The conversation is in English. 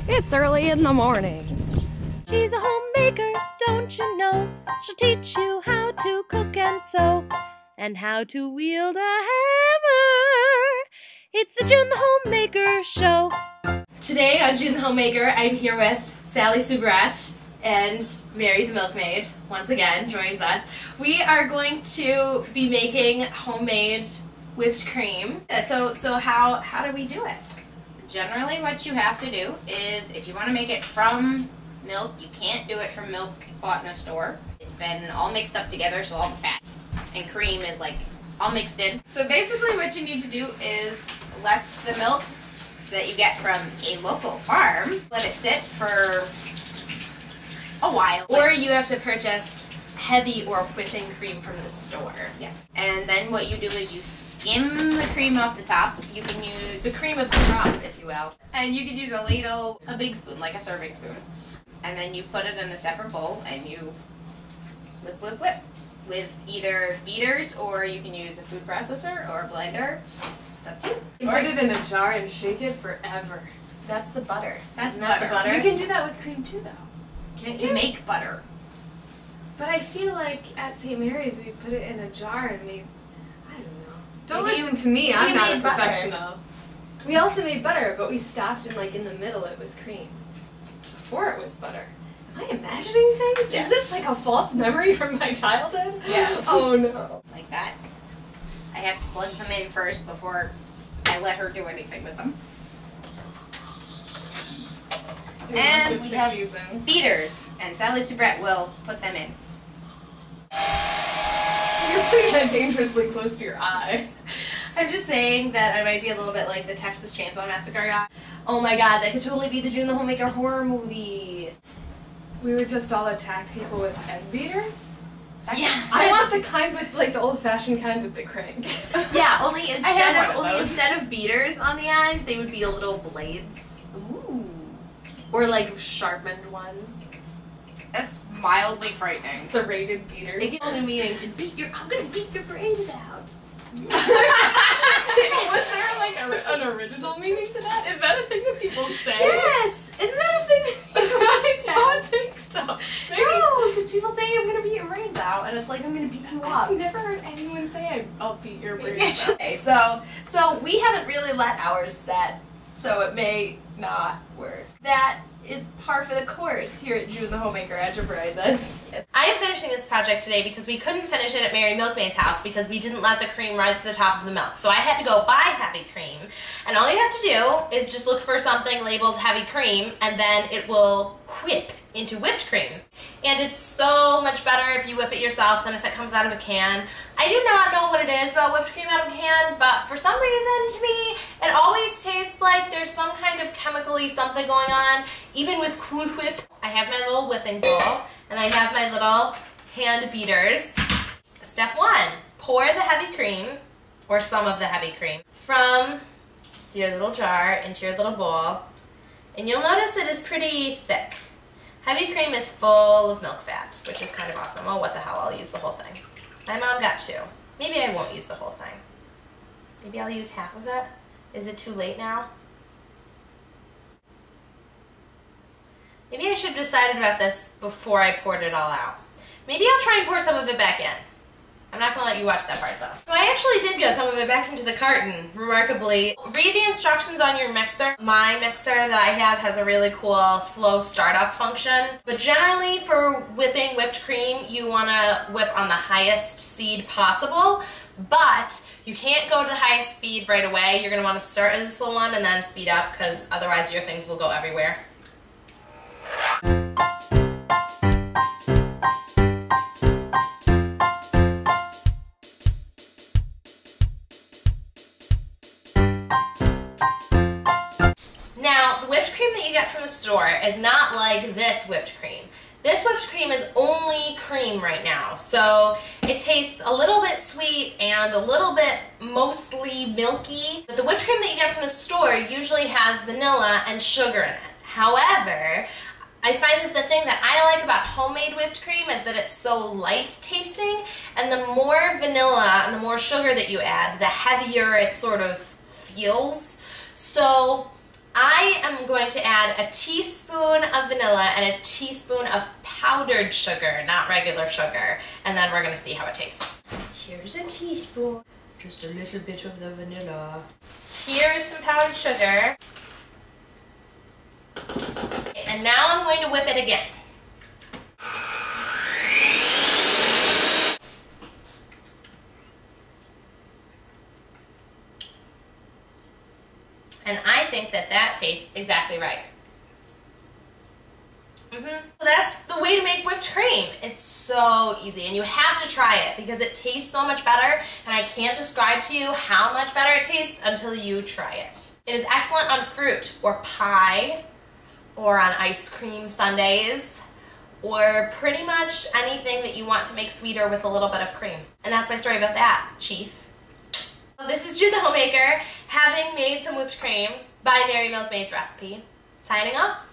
It's early in the morning. She's a homemaker, don't you know? She'll teach you how to cook and sew, and how to wield a hammer. It's the June the Homemaker Show. Today on June the Homemaker, I'm here with Sally Soubrette and Mary the Milkmaid, once again, joins us. We are going to be making homemade whipped cream. So how do we do it? Generally what you have to do is, if you want to make it from milk, you can't do it from milk bought in a store. It's been all mixed up together, so all the fats and cream is like all mixed in. So basically what you need to do is let the milk that you get from a local farm, let it sit for a while. Or you have to purchase heavy or whipping cream from the store. Yes. And then what you do is you skim the cream off the top. You can use the cream of the crop, if you will. And you can use a ladle, a big spoon, like a serving spoon. And then you put it in a separate bowl and you whip, whip, whip with either beaters, or you can use a food processor or a blender. It's up to you. You put it in a jar and shake it forever. That's the butter. That's not butter. the butter. You can do that with cream too, though. Can't To you? make butter. But I feel like at St. Mary's we put it in a jar and made, I don't know. Don't Maybe listen to me, I'm not a made butter. professional. We also made butter, but we stopped and like in the middle it was cream. Before it was butter. Am I imagining things? Yes. Is this like a false memory from my childhood? Yes. Oh no. Like that. I have to plug them in first before I let her do anything with them. And we have beaters, and Sally Soubrette will put them in. You're putting that dangerously close to your eye. I'm just saying that I might be a little bit like the Texas Chainsaw Massacre guy. Oh my god, that could totally be the June the Homemaker horror movie. We would just all attack people with egg beaters? Yeah. I want the kind with, like the old-fashioned kind with the crank. Yeah, only have one of those. instead of beaters on the end, they would be little blades. Ooh. Or like sharpened ones. That's mildly frightening. Serrated beaters. It's only meaning to I'm gonna beat your brains out. Was there like an original meaning to that? Is that a thing that people say? Yes! Isn't that a thing that people I say? don't think so. Maybe. No, because people say I'm gonna beat your brains out, and it's like I'm gonna beat you up. I've never heard anyone say I'll beat your brains out. Okay, so we haven't really let ours set, so it may not work. That is par for the course here at June the Homemaker Enterprises. Yes. I am finishing this project today because we couldn't finish it at Mary Milkmaid's house because we didn't let the cream rise to the top of the milk. So I had to go buy heavy cream, and all you have to do is just look for something labeled heavy cream, and then it will whip into whipped cream. And it's so much better if you whip it yourself than if it comes out of a can. I do not know what it is about whipped cream out of a can, but for some reason to me, it always tastes like there's some kind of chemically something going on, even with Cool Whip. I have my little whipping bowl, and I have my little hand beaters. Step one, pour the heavy cream, or some of the heavy cream, from your little jar into your little bowl, and you'll notice it is pretty thick. Heavy cream is full of milk fat, which is kind of awesome. Oh, what the hell, I'll use the whole thing. My mom got two. Maybe I won't use the whole thing. Maybe I'll use half of it. Is it too late now? Maybe I should have decided about this before I poured it all out. Maybe I'll try and pour some of it back in. I'm not going to let you watch that part though. So I actually did get some of it back into the carton, remarkably. Read the instructions on your mixer. My mixer that I have has a really cool slow startup function. But generally for whipping whipped cream, you want to whip on the highest speed possible. But you can't go to the highest speed right away. You're going to want to start at a slow one and then speed up, because otherwise your things will go everywhere. Now, the whipped cream that you get from the store is not like this whipped cream. This whipped cream is only cream right now, so it tastes a little bit sweet and a little bit mostly milky. But the whipped cream that you get from the store usually has vanilla and sugar in it. However, I find that the thing that I like about homemade whipped cream is that it's so light tasting, and the more vanilla and the more sugar that you add, the heavier it sort of feels. So I I am going to add a teaspoon of vanilla and a teaspoon of powdered sugar, not regular sugar, and then we're going to see how it tastes. Here's a teaspoon, just a little bit of the vanilla. Here's some powdered sugar. And now I'm going to whip it again. And I think that that tastes exactly right. So that's the way to make whipped cream. It's so easy, and you have to try it because it tastes so much better, and I can't describe to you how much better it tastes until you try it. It is excellent on fruit or pie or on ice cream sundaes or pretty much anything that you want to make sweeter with a little bit of cream. And that's my story about that, Chief. This is June the Homemaker, having made some whipped cream by Mary Milkmaid's recipe. Signing off.